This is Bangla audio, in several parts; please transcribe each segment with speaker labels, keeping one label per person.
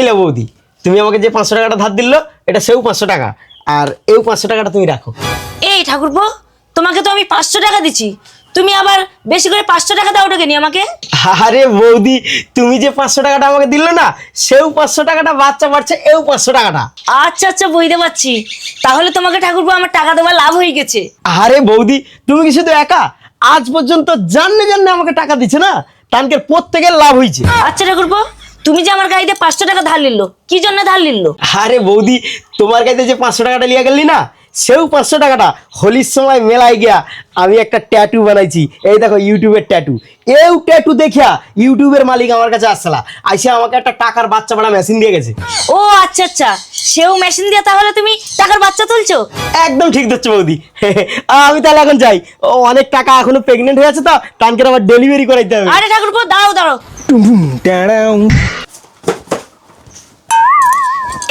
Speaker 1: নিলে বৌদি, তুমি আমাকে যে 500 টাকাটা ধার দিল এটা সেও 500 টাকা, আর এও 500 টাকাটা তুমি রাখো।
Speaker 2: এই ঠাকুরপো, তোমাকে তো আমি 500 টাকা দিচ্ছি, তুমি আবার বেশি করে 500 টাকা দাও ওটাকে নি আমাকে।
Speaker 1: আরে বৌদি, তুমি যে 500 টাকাটা আমাকে দিল না, সেও 500 টাকাটা বাচ্চা বাড়ছে, এও 500 টাকাটা।
Speaker 2: আচ্ছা আচ্ছা, বুঝতে পারছি। তাহলে তোমাকে ঠাকুরপো আমার টাকা দেওয়ার লাভ হয়ে গেছে।
Speaker 1: আরে বৌদি, তুমি কি শুধু একা? আজ পর্যন্ত জানলে জানলে আমাকে টাকা দিচ্ছে না, তানকে প্রত্যেকের লাভ হয়েছে।
Speaker 2: আচ্ছা ঠাকুরপো, তুমি যে আমার গাড়িতে 500 টাকা ধার নিল, কি জন্য ধার নিল?
Speaker 1: আরে বৌদি, তোমার কাছে যে 500 টাকাটা লিয়া গেলি না, সেও 500 টাকাটা হোলির সময় মেলায় গিয়া আমি একটা ট্যাটু বানাইছি। এই দেখো ইউটিউবের ট্যাটু। এও ট্যাটু দেখিয়া ইউটিউবের মালিক আমার কাছে আসলা, আইসা আমাকে একটা টাকার বাচ্চা বাড়া মেশিন দিয়ে গেছে।
Speaker 2: ও আচ্ছা আচ্ছা, সেও মেশিন দিয়ে তাহলে তুমি টাকার বাচ্চা তুলছো?
Speaker 1: একদম ঠিক ধরছো বৌদি। আমি তাহলে এখন যাই, ও অনেক টাকা এখনো প্রেগনেন্ট হয়ে আছে তো, তানকে আবার ডেলিভারি করাইতে হবে।
Speaker 2: আরে ঠাকুরপো, দাঁড়াও দাঁড়াও।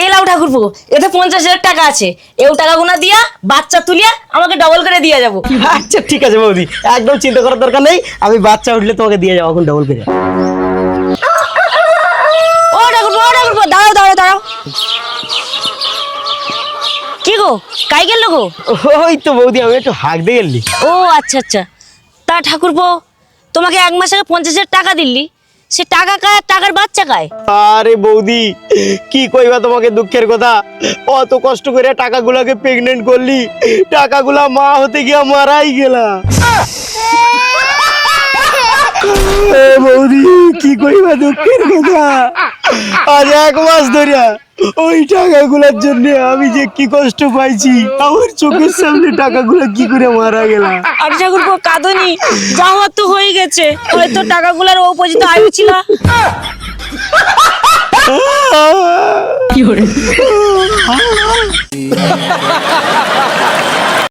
Speaker 2: এলাও ঠাকুরপো, এতে 50,000 টাকা আছে, এও টাকা গুনা দিয়া বাচ্চা তুলিয়া আমাকে ডবল করে দিয়ে যাবো।
Speaker 1: আচ্ছা ঠিক আছে বৌদি, একদম চিন্তা করার দরকার নেই, আমি বাচ্চা উঠলে তোমাকে দিয়ে যাবো এখন ডবল করে।
Speaker 2: ও ঠাকুরপো, দাঁড়াও দাঁড়াও দাঁড়াও। কি গো, কাই গেল গো?
Speaker 1: ওই তো বৌদি, আমি একটু হাঁক দিয়ে গেলি।
Speaker 2: ও আচ্ছা আচ্ছা, তা ঠাকুরপো তোমাকে 1 মাস আগে 50,000 টাকা দিল্লি, সে টাকা কায় টাকার বাচ্চা কায়?
Speaker 1: আরে বৌদি, কি কইবা তোমাকে দুঃখের কথা, অত কষ্ট করে টাকাগুলাকে প্রেগনেন্ট করলি, টাকাগুলা মা হতে গিয়া মারাই গেলা। এ বৌদি, কি কইবা দুঃখের কথা, আজ 1 মাস ধরিয়া ওই টাকাগুলোর জন্য আমি যে কি কষ্ট পাইছি, আমার চোখের সামনে টাকাগুলা কি করে মারা গেলা।
Speaker 2: আর ঠাকুরপো কাঁদনি, যা হওয়ার তো হয়ে গেছে, হয়তো টাকাগুলার ও পর্যন্ত আয়ু ছিল।
Speaker 1: কি